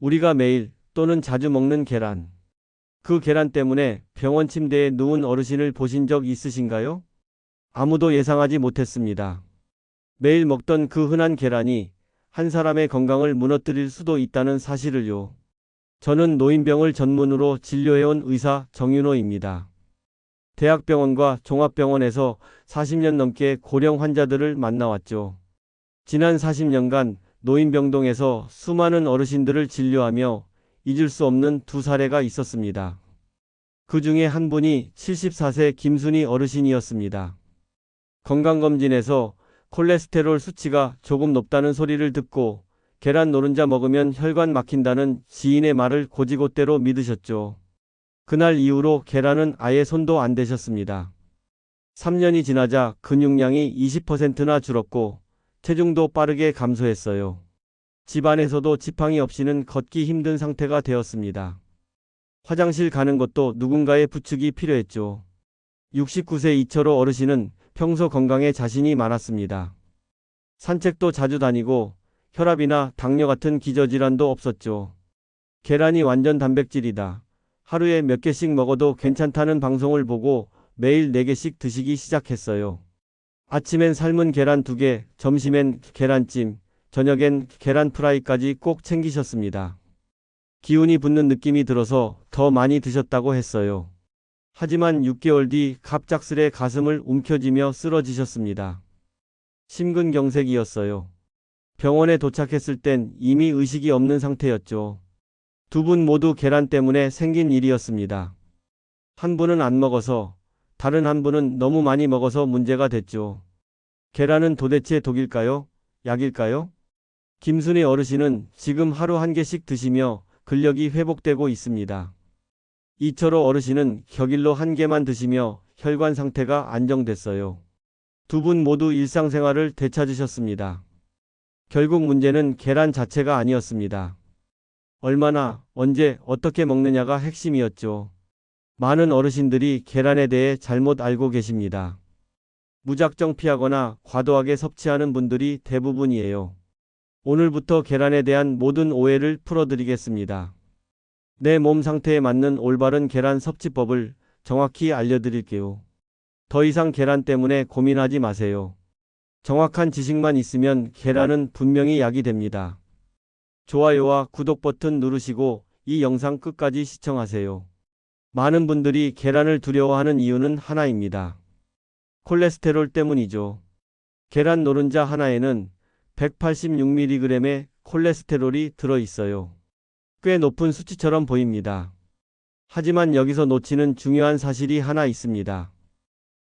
우리가 매일 또는 자주 먹는 계란. 그 계란 때문에 병원 침대에 누운 어르신을 보신 적 있으신가요? 아무도 예상하지 못했습니다. 매일 먹던 그 흔한 계란이 한 사람의 건강을 무너뜨릴 수도 있다는 사실을요. 저는 노인병을 전문으로 진료해온 의사 정윤호입니다. 대학병원과 종합병원에서 40년 넘게 고령 환자들을 만나왔죠. 지난 40년간 노인병동에서 수많은 어르신들을 진료하며 잊을 수 없는 두 사례가 있었습니다. 그 중에 한 분이 74세 김순희 어르신이었습니다. 건강검진에서 콜레스테롤 수치가 조금 높다는 소리를 듣고 계란 노른자 먹으면 혈관 막힌다는 지인의 말을 곧이곧대로 믿으셨죠. 그날 이후로 계란은 아예 손도 안 대셨습니다. 3년이 지나자 근육량이 20%나 줄었고 체중도 빠르게 감소했어요. 집안에서도 지팡이 없이는 걷기 힘든 상태가 되었습니다. 화장실 가는 것도 누군가의 부축이 필요했죠. 69세 이철호 어르신은 평소 건강에 자신이 많았습니다. 산책도 자주 다니고 혈압이나 당뇨 같은 기저질환도 없었죠. 계란이 완전 단백질이다. 하루에 몇 개씩 먹어도 괜찮다는 방송을 보고 매일 4개씩 드시기 시작했어요. 아침엔 삶은 계란 2개, 점심엔 계란찜, 저녁엔 계란 프라이까지 꼭 챙기셨습니다. 기운이 붙는 느낌이 들어서 더 많이 드셨다고 했어요. 하지만 6개월 뒤 갑작스레 가슴을 움켜쥐며 쓰러지셨습니다. 심근경색이었어요. 병원에 도착했을 땐 이미 의식이 없는 상태였죠. 두 분 모두 계란 때문에 생긴 일이었습니다. 한 분은 안 먹어서, 다른 한 분은 너무 많이 먹어서 문제가 됐죠. 계란은 도대체 독일까요? 약일까요? 김순희 어르신은 지금 하루 1개씩 드시며 근력이 회복되고 있습니다. 이철호 어르신은 격일로 1개만 드시며 혈관 상태가 안정됐어요. 두 분 모두 일상생활을 되찾으셨습니다. 결국 문제는 계란 자체가 아니었습니다. 얼마나, 언제, 어떻게 먹느냐가 핵심이었죠. 많은 어르신들이 계란에 대해 잘못 알고 계십니다. 무작정 피하거나 과도하게 섭취하는 분들이 대부분이에요. 오늘부터 계란에 대한 모든 오해를 풀어드리겠습니다. 내 몸 상태에 맞는 올바른 계란 섭취법을 정확히 알려드릴게요. 더 이상 계란 때문에 고민하지 마세요. 정확한 지식만 있으면 계란은 분명히 약이 됩니다. 좋아요와 구독 버튼 누르시고 이 영상 끝까지 시청하세요. 많은 분들이 계란을 두려워하는 이유는 하나입니다. 콜레스테롤 때문이죠. 계란 노른자 하나에는 186mg의 콜레스테롤이 들어있어요. 꽤 높은 수치처럼 보입니다. 하지만 여기서 놓치는 중요한 사실이 하나 있습니다.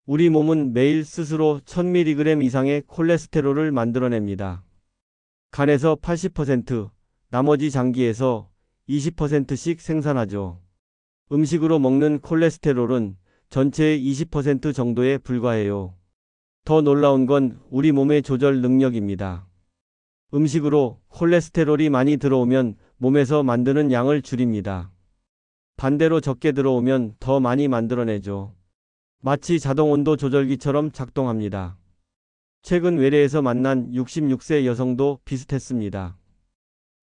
우리 몸은 매일 스스로 1000mg 이상의 콜레스테롤을 만들어냅니다. 간에서 80%, 나머지 장기에서 20%씩 생산하죠. 음식으로 먹는 콜레스테롤은 전체의 20% 정도에 불과해요. 더 놀라운 건 우리 몸의 조절 능력입니다. 음식으로 콜레스테롤이 많이 들어오면 몸에서 만드는 양을 줄입니다. 반대로 적게 들어오면 더 많이 만들어내죠. 마치 자동 온도 조절기처럼 작동합니다. 최근 외래에서 만난 66세 여성도 비슷했습니다.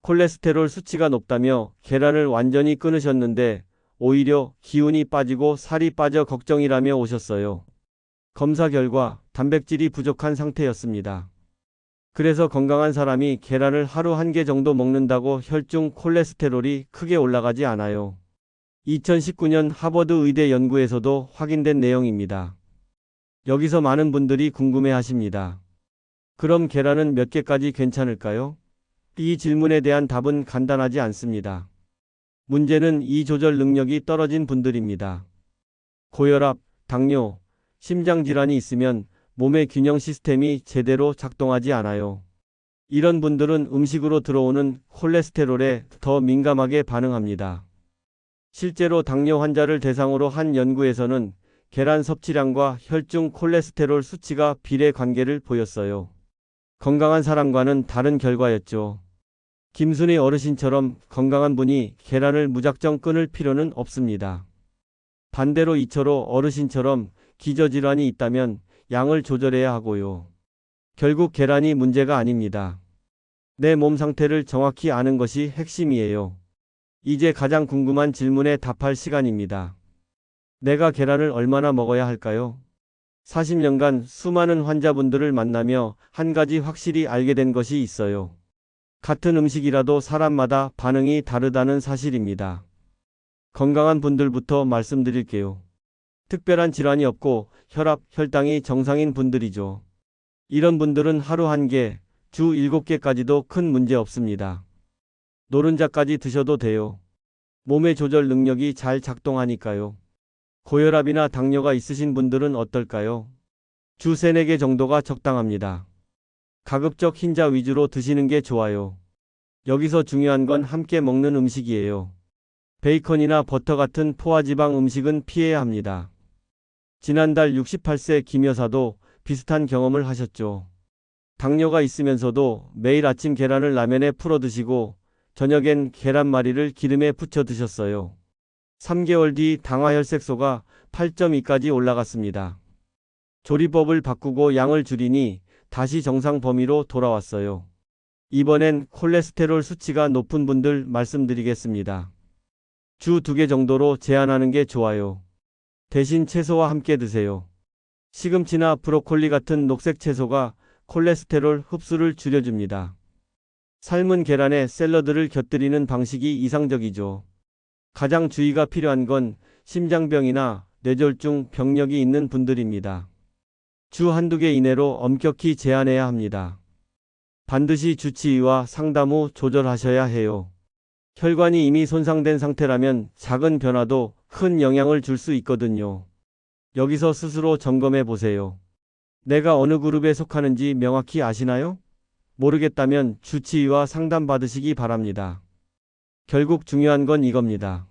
콜레스테롤 수치가 높다며 계란을 완전히 끊으셨는데 오히려 기운이 빠지고 살이 빠져 걱정이라며 오셨어요. 검사 결과 단백질이 부족한 상태였습니다. 그래서 건강한 사람이 계란을 하루 1개 정도 먹는다고 혈중 콜레스테롤이 크게 올라가지 않아요. 2019년 하버드 의대 연구에서도 확인된 내용입니다. 여기서 많은 분들이 궁금해 하십니다. 그럼 계란은 몇 개까지 괜찮을까요? 이 질문에 대한 답은 간단하지 않습니다. 문제는 이 조절 능력이 떨어진 분들입니다. 고혈압, 당뇨, 심장질환이 있으면 몸의 균형 시스템이 제대로 작동하지 않아요. 이런 분들은 음식으로 들어오는 콜레스테롤에 더 민감하게 반응합니다. 실제로 당뇨 환자를 대상으로 한 연구에서는 계란 섭취량과 혈중 콜레스테롤 수치가 비례 관계를 보였어요. 건강한 사람과는 다른 결과였죠. 김순희 어르신처럼 건강한 분이 계란을 무작정 끊을 필요는 없습니다. 반대로 이철호 어르신처럼 기저질환이 있다면 양을 조절해야 하고요. 결국 계란이 문제가 아닙니다. 내 몸 상태를 정확히 아는 것이 핵심이에요. 이제 가장 궁금한 질문에 답할 시간입니다. 내가 계란을 얼마나 먹어야 할까요? 40년간 수많은 환자분들을 만나며 한 가지 확실히 알게 된 것이 있어요. 같은 음식이라도 사람마다 반응이 다르다는 사실입니다. 건강한 분들부터 말씀드릴게요. 특별한 질환이 없고 혈압, 혈당이 정상인 분들이죠. 이런 분들은 하루 1개, 주 7개까지도 큰 문제 없습니다. 노른자까지 드셔도 돼요. 몸의 조절 능력이 잘 작동하니까요. 고혈압이나 당뇨가 있으신 분들은 어떨까요? 주 3, 4개 정도가 적당합니다. 가급적 흰자 위주로 드시는 게 좋아요. 여기서 중요한 건 함께 먹는 음식이에요. 베이컨이나 버터 같은 포화지방 음식은 피해야 합니다. 지난달 68세 김 여사도 비슷한 경험을 하셨죠. 당뇨가 있으면서도 매일 아침 계란을 라면에 풀어 드시고 저녁엔 계란말이를 기름에 부쳐 드셨어요. 3개월 뒤 당화혈색소가 8.2까지 올라갔습니다. 조리법을 바꾸고 양을 줄이니 다시 정상 범위로 돌아왔어요. 이번엔 콜레스테롤 수치가 높은 분들 말씀드리겠습니다. 주 2개 정도로 제한하는 게 좋아요. 대신 채소와 함께 드세요. 시금치나 브로콜리 같은 녹색 채소가 콜레스테롤 흡수를 줄여줍니다. 삶은 계란에 샐러드를 곁들이는 방식이 이상적이죠. 가장 주의가 필요한 건 심장병이나 뇌졸중 병력이 있는 분들입니다. 주 1~2개 이내로 엄격히 제한해야 합니다. 반드시 주치의와 상담 후 조절하셔야 해요. 혈관이 이미 손상된 상태라면 작은 변화도 큰 영향을 줄 수 있거든요. 여기서 스스로 점검해 보세요. 내가 어느 그룹에 속하는지 명확히 아시나요? 모르겠다면 주치의와 상담 받으시기 바랍니다. 결국 중요한 건 이겁니다.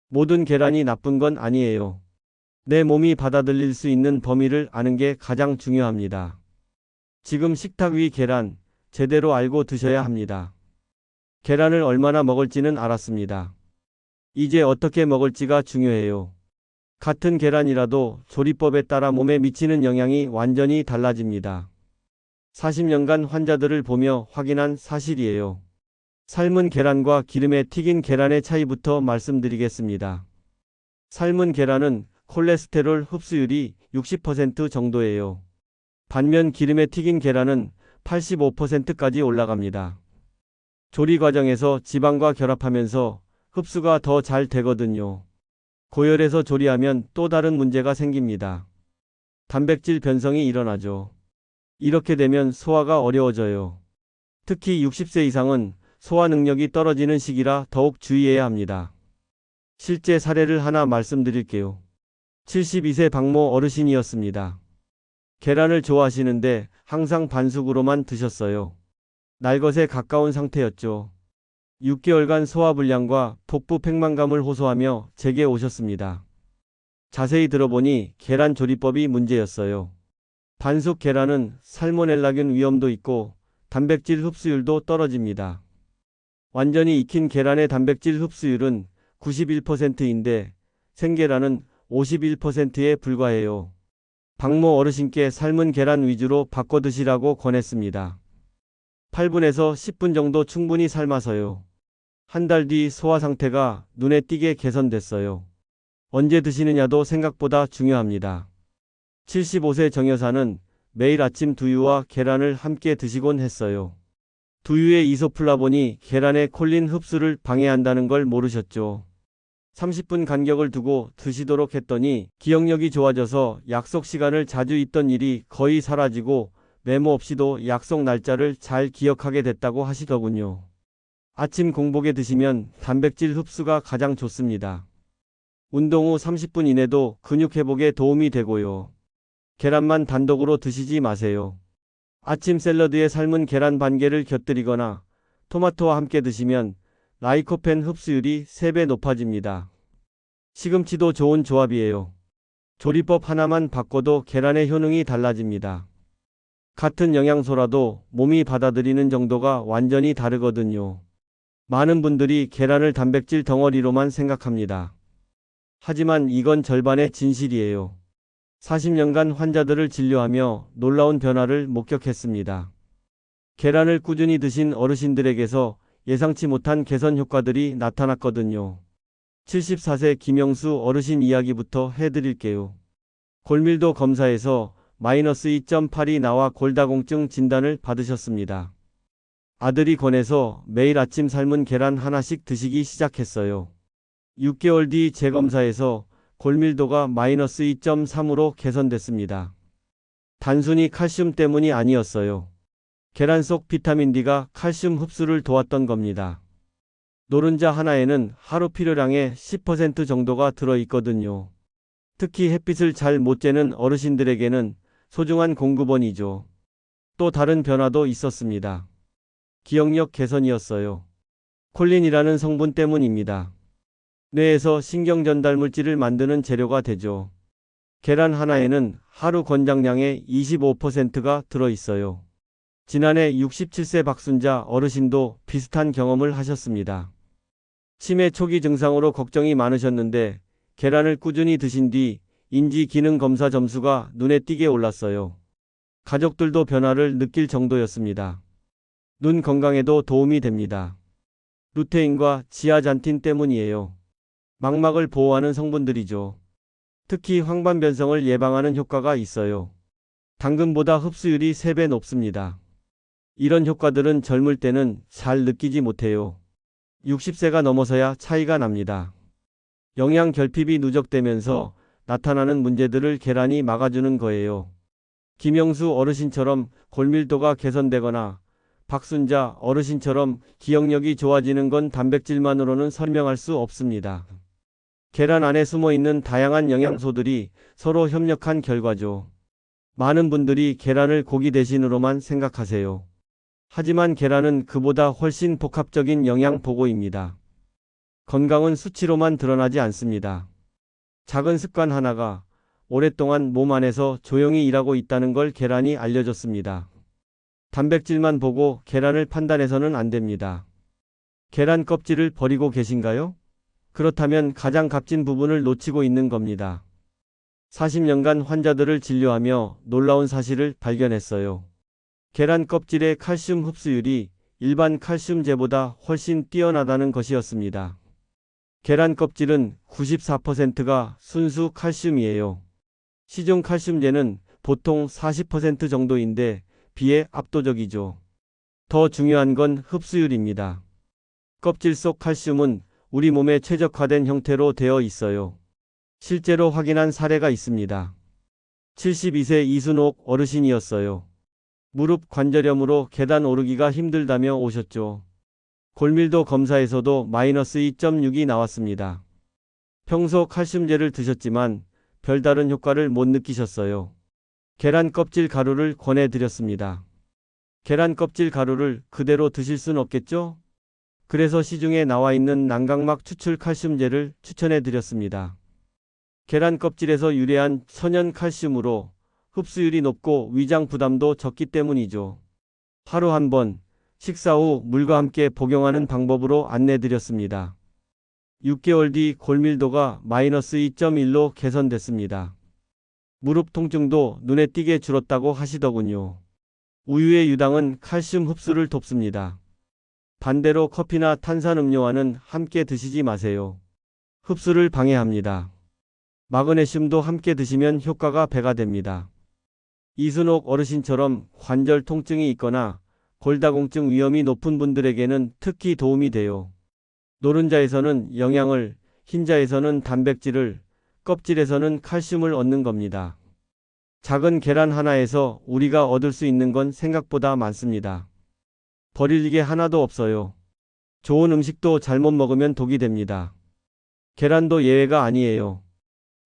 모든 계란이 나쁜 건 아니에요. 내 몸이 받아들일 수 있는 범위를 아는 게 가장 중요합니다. 지금 식탁 위 계란 제대로 알고 드셔야 합니다. 계란을 얼마나 먹을지는 알았습니다. 이제 어떻게 먹을지가 중요해요. 같은 계란이라도 조리법에 따라 몸에 미치는 영향이 완전히 달라집니다. 40년간 환자들을 보며 확인한 사실이에요. 삶은 계란과 기름에 튀긴 계란의 차이부터 말씀드리겠습니다. 삶은 계란은 콜레스테롤 흡수율이 60% 정도예요. 반면 기름에 튀긴 계란은 85%까지 올라갑니다. 조리 과정에서 지방과 결합하면서 흡수가 더 잘 되거든요. 고열에서 조리하면 또 다른 문제가 생깁니다. 단백질 변성이 일어나죠. 이렇게 되면 소화가 어려워져요. 특히 60세 이상은 소화 능력이 떨어지는 시기라 더욱 주의해야 합니다. 실제 사례를 하나 말씀드릴게요. 72세 박모 어르신이었습니다. 계란을 좋아하시는데 항상 반숙으로만 드셨어요. 날것에 가까운 상태였죠. 6개월간 소화불량과 복부 팽만감을 호소하며 제게 오셨습니다. 자세히 들어보니 계란 조리법이 문제였어요. 반숙 계란은 살모넬라균 위험도 있고 단백질 흡수율도 떨어집니다. 완전히 익힌 계란의 단백질 흡수율은 91%인데 생계란은 51%에 불과해요. 박모 어르신께 삶은 계란 위주로 바꿔 드시라고 권했습니다. 8분에서 10분 정도 충분히 삶아서요. 한 달 뒤 소화 상태가 눈에 띄게 개선됐어요. 언제 드시느냐도 생각보다 중요합니다. 75세 정 여사는 매일 아침 두유와 계란을 함께 드시곤 했어요. 두유에 이소플라본이 계란의 콜린 흡수를 방해한다는 걸 모르셨죠. 30분 간격을 두고 드시도록 했더니 기억력이 좋아져서 약속 시간을 자주 잊던 일이 거의 사라지고 메모 없이도 약속 날짜를 잘 기억하게 됐다고 하시더군요. 아침 공복에 드시면 단백질 흡수가 가장 좋습니다. 운동 후 30분 이내도 근육 회복에 도움이 되고요. 계란만 단독으로 드시지 마세요. 아침 샐러드에 삶은 계란 반개를 곁들이거나 토마토와 함께 드시면 라이코펜 흡수율이 3배 높아집니다. 시금치도 좋은 조합이에요. 조리법 하나만 바꿔도 계란의 효능이 달라집니다. 같은 영양소라도 몸이 받아들이는 정도가 완전히 다르거든요. 많은 분들이 계란을 단백질 덩어리로만 생각합니다. 하지만 이건 절반의 진실이에요. 40년간 환자들을 진료하며 놀라운 변화를 목격했습니다. 계란을 꾸준히 드신 어르신들에게서 예상치 못한 개선 효과들이 나타났거든요. 74세 김영수 어르신 이야기부터 해드릴게요. 골밀도 검사에서 마이너스 2.8이 나와 골다공증 진단을 받으셨습니다. 아들이 권해서 매일 아침 삶은 계란 하나씩 드시기 시작했어요. 6개월 뒤 재검사에서 골밀도가 마이너스 2.3으로 개선됐습니다. 단순히 칼슘 때문이 아니었어요. 계란 속 비타민 D가 칼슘 흡수를 도왔던 겁니다. 노른자 하나에는 하루 필요량의 10% 정도가 들어있거든요. 특히 햇빛을 잘 못 쬐는 어르신들에게는 소중한 공급원이죠. 또 다른 변화도 있었습니다. 기억력 개선이었어요. 콜린이라는 성분 때문입니다. 뇌에서 신경 전달 물질을 만드는 재료가 되죠. 계란 하나에는 하루 권장량의 25%가 들어있어요. 지난해 67세 박순자 어르신도 비슷한 경험을 하셨습니다. 치매 초기 증상으로 걱정이 많으셨는데 계란을 꾸준히 드신 뒤 인지 기능 검사 점수가 눈에 띄게 올랐어요. 가족들도 변화를 느낄 정도였습니다. 눈 건강에도 도움이 됩니다. 루테인과 지아잔틴 때문이에요. 망막을 보호하는 성분들이죠. 특히 황반변성을 예방하는 효과가 있어요. 당근보다 흡수율이 3배 높습니다. 이런 효과들은 젊을 때는 잘 느끼지 못해요. 60세가 넘어서야 차이가 납니다. 영양 결핍이 누적되면서 나타나는 문제들을 계란이 막아주는 거예요. 김영수 어르신처럼 골밀도가 개선되거나 박순자 어르신처럼 기억력이 좋아지는 건 단백질만으로는 설명할 수 없습니다. 계란 안에 숨어 있는 다양한 영양소들이 서로 협력한 결과죠. 많은 분들이 계란을 고기 대신으로만 생각하세요. 하지만 계란은 그보다 훨씬 복합적인 영양 보고입니다. 건강은 수치로만 드러나지 않습니다. 작은 습관 하나가 오랫동안 몸 안에서 조용히 일하고 있다는 걸 계란이 알려줬습니다. 단백질만 보고 계란을 판단해서는 안 됩니다. 계란 껍질을 버리고 계신가요? 그렇다면 가장 값진 부분을 놓치고 있는 겁니다. 40년간 환자들을 진료하며 놀라운 사실을 발견했어요. 계란 껍질의 칼슘 흡수율이 일반 칼슘제보다 훨씬 뛰어나다는 것이었습니다. 계란 껍질은 94%가 순수 칼슘이에요. 시중 칼슘제는 보통 40% 정도인데 비해 압도적이죠. 더 중요한 건 흡수율입니다. 껍질 속 칼슘은 우리 몸에 최적화된 형태로 되어 있어요. 실제로 확인한 사례가 있습니다. 72세 이순옥 어르신이었어요. 무릎 관절염으로 계단 오르기가 힘들다며 오셨죠. 골밀도 검사에서도 마이너스 2.6이 나왔습니다. 평소 칼슘제를 드셨지만 별다른 효과를 못 느끼셨어요. 계란 껍질 가루를 권해드렸습니다. 계란 껍질 가루를 그대로 드실 순 없겠죠? 그래서 시중에 나와 있는 난각막 추출 칼슘제를 추천해드렸습니다. 계란 껍질에서 유래한 천연 칼슘으로 흡수율이 높고 위장 부담도 적기 때문이죠. 하루 한 번, 식사 후 물과 함께 복용하는 방법으로 안내드렸습니다. 6개월 뒤 골밀도가 마이너스 2.1로 개선됐습니다. 무릎 통증도 눈에 띄게 줄었다고 하시더군요. 우유의 유당은 칼슘 흡수를 돕습니다. 반대로 커피나 탄산음료와는 함께 드시지 마세요. 흡수를 방해합니다. 마그네슘도 함께 드시면 효과가 배가 됩니다. 이순옥 어르신처럼 관절 통증이 있거나 골다공증 위험이 높은 분들에게는 특히 도움이 돼요. 노른자에서는 영양을, 흰자에서는 단백질을, 껍질에서는 칼슘을 얻는 겁니다. 작은 계란 하나에서 우리가 얻을 수 있는 건 생각보다 많습니다. 버릴 게 하나도 없어요. 좋은 음식도 잘못 먹으면 독이 됩니다. 계란도 예외가 아니에요.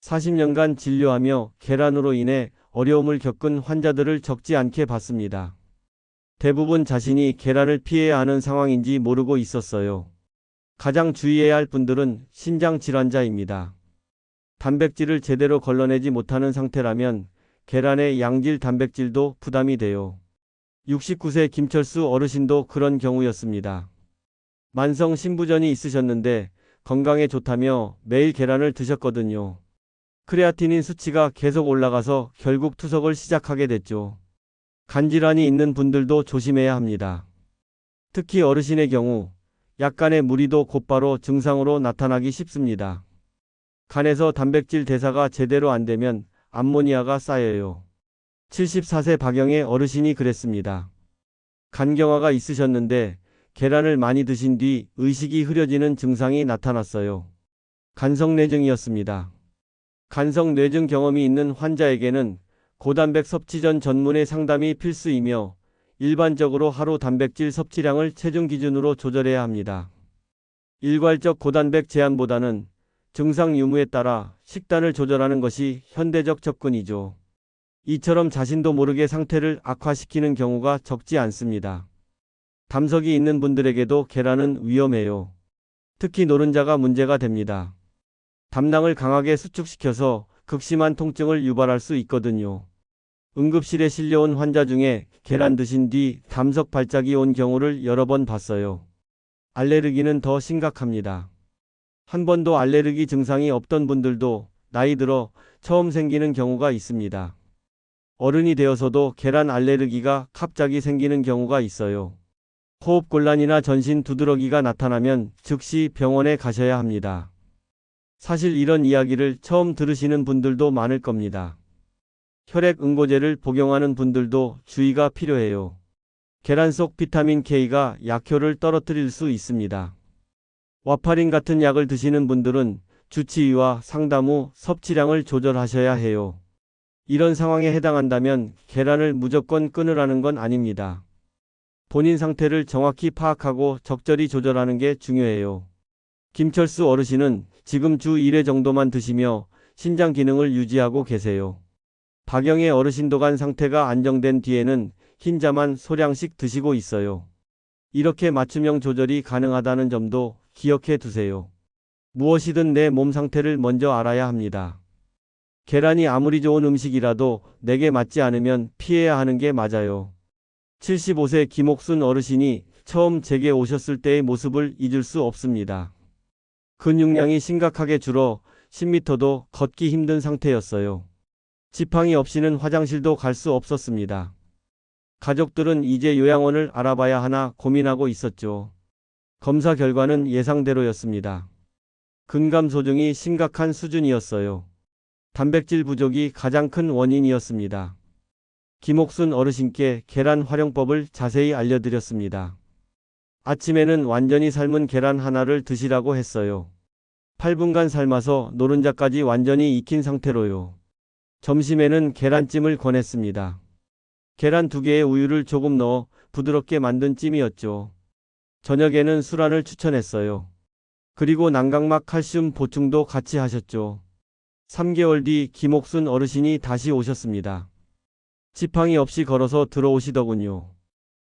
40년간 진료하며 계란으로 인해 어려움을 겪은 환자들을 적지 않게 봤습니다. 대부분 자신이 계란을 피해야 하는 상황인지 모르고 있었어요. 가장 주의해야 할 분들은 신장 질환자입니다. 단백질을 제대로 걸러내지 못하는 상태라면 계란의 양질 단백질도 부담이 돼요. 69세 김철수 어르신도 그런 경우였습니다. 만성 신부전이 있으셨는데 건강에 좋다며 매일 계란을 드셨거든요. 크레아티닌 수치가 계속 올라가서 결국 투석을 시작하게 됐죠. 간질환이 있는 분들도 조심해야 합니다. 특히 어르신의 경우 약간의 무리도 곧바로 증상으로 나타나기 쉽습니다. 간에서 단백질 대사가 제대로 안 되면 암모니아가 쌓여요. 74세 박영의 어르신이 그랬습니다. 간경화가 있으셨는데 계란을 많이 드신 뒤 의식이 흐려지는 증상이 나타났어요. 간성뇌증이었습니다. 간성뇌증 경험이 있는 환자에게는 고단백 섭취 전 전문의 상담이 필수이며 일반적으로 하루 단백질 섭취량을 체중 기준으로 조절해야 합니다. 일괄적 고단백 제한보다는 증상 유무에 따라 식단을 조절하는 것이 현대적 접근이죠. 이처럼 자신도 모르게 상태를 악화시키는 경우가 적지 않습니다. 담석이 있는 분들에게도 계란은 위험해요. 특히 노른자가 문제가 됩니다. 담낭을 강하게 수축시켜서 극심한 통증을 유발할 수 있거든요. 응급실에 실려온 환자 중에 계란 드신 뒤 담석 발작이 온 경우를 여러 번 봤어요. 알레르기는 더 심각합니다. 한 번도 알레르기 증상이 없던 분들도 나이 들어 처음 생기는 경우가 있습니다. 어른이 되어서도 계란 알레르기가 갑자기 생기는 경우가 있어요. 호흡곤란이나 전신 두드러기가 나타나면 즉시 병원에 가셔야 합니다. 사실 이런 이야기를 처음 들으시는 분들도 많을 겁니다. 혈액 응고제를 복용하는 분들도 주의가 필요해요. 계란 속 비타민 K가 약효를 떨어뜨릴 수 있습니다. 와파린 같은 약을 드시는 분들은 주치의와 상담 후 섭취량을 조절하셔야 해요. 이런 상황에 해당한다면 계란을 무조건 끊으라는 건 아닙니다. 본인 상태를 정확히 파악하고 적절히 조절하는 게 중요해요. 김철수 어르신은 지금 주 1회 정도만 드시며 신장 기능을 유지하고 계세요. 박영의 어르신도 간 상태가 안정된 뒤에는 흰자만 소량씩 드시고 있어요. 이렇게 맞춤형 조절이 가능하다는 점도 기억해 두세요. 무엇이든 내 몸 상태를 먼저 알아야 합니다. 계란이 아무리 좋은 음식이라도 내게 맞지 않으면 피해야 하는 게 맞아요. 75세 김옥순 어르신이 처음 제게 오셨을 때의 모습을 잊을 수 없습니다. 근육량이 심각하게 줄어 10m도 걷기 힘든 상태였어요. 지팡이 없이는 화장실도 갈 수 없었습니다. 가족들은 이제 요양원을 알아봐야 하나 고민하고 있었죠. 검사 결과는 예상대로였습니다. 근감소증이 심각한 수준이었어요. 단백질 부족이 가장 큰 원인이었습니다. 김옥순 어르신께 계란 활용법을 자세히 알려드렸습니다. 아침에는 완전히 삶은 계란 하나를 드시라고 했어요. 8분간 삶아서 노른자까지 완전히 익힌 상태로요. 점심에는 계란찜을 권했습니다. 계란 2개에 우유를 조금 넣어 부드럽게 만든 찜이었죠. 저녁에는 술안을 추천했어요. 그리고 난각막 칼슘 보충도 같이 하셨죠. 3개월 뒤 김옥순 어르신이 다시 오셨습니다. 지팡이 없이 걸어서 들어오시더군요.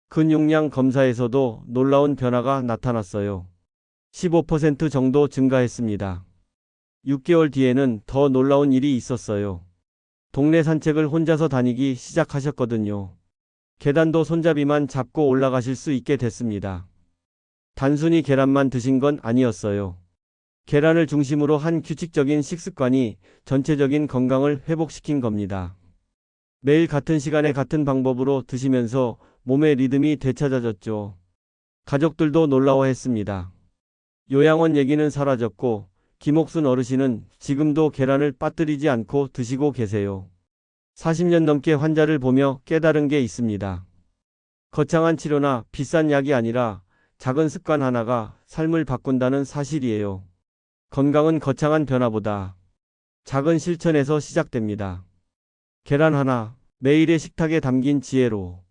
근육량 검사에서도 놀라운 변화가 나타났어요. 15% 정도 증가했습니다. 6개월 뒤에는 더 놀라운 일이 있었어요. 동네 산책을 혼자서 다니기 시작하셨거든요. 계단도 손잡이만 잡고 올라가실 수 있게 됐습니다. 단순히 계란만 드신 건 아니었어요. 계란을 중심으로 한 규칙적인 식습관이 전체적인 건강을 회복시킨 겁니다. 매일 같은 시간에 같은 방법으로 드시면서 몸의 리듬이 되찾아졌죠. 가족들도 놀라워했습니다. 요양원 얘기는 사라졌고 김옥순 어르신은 지금도 계란을 빠뜨리지 않고 드시고 계세요. 40년 넘게 환자를 보며 깨달은 게 있습니다. 거창한 치료나 비싼 약이 아니라 작은 습관 하나가 삶을 바꾼다는 사실이에요. 건강은 거창한 변화보다 작은 실천에서 시작됩니다. 계란 하나, 매일의 식탁에 담긴 지혜로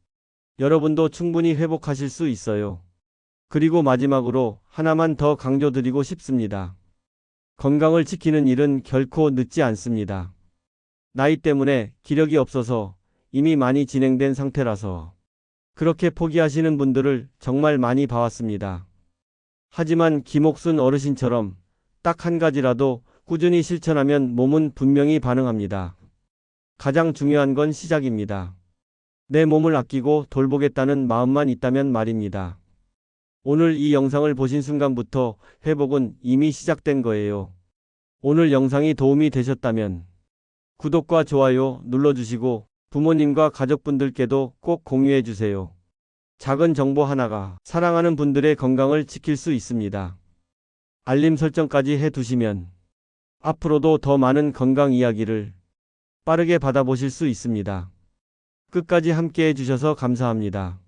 여러분도 충분히 회복하실 수 있어요. 그리고 마지막으로 하나만 더 강조드리고 싶습니다. 건강을 지키는 일은 결코 늦지 않습니다. 나이 때문에 기력이 없어서 이미 많이 진행된 상태라서 그렇게 포기하시는 분들을 정말 많이 봐왔습니다. 하지만 김옥순 어르신처럼 딱 한 가지라도 꾸준히 실천하면 몸은 분명히 반응합니다. 가장 중요한 건 시작입니다. 내 몸을 아끼고 돌보겠다는 마음만 있다면 말입니다. 오늘 이 영상을 보신 순간부터 회복은 이미 시작된 거예요. 오늘 영상이 도움이 되셨다면 구독과 좋아요 눌러주시고 부모님과 가족분들께도 꼭 공유해 주세요. 작은 정보 하나가 사랑하는 분들의 건강을 지킬 수 있습니다. 알림 설정까지 해 두시면 앞으로도 더 많은 건강 이야기를 빠르게 받아보실 수 있습니다. 끝까지 함께 해주셔서 감사합니다.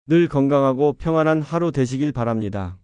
늘 건강하고 평안한 하루 되시길 바랍니다.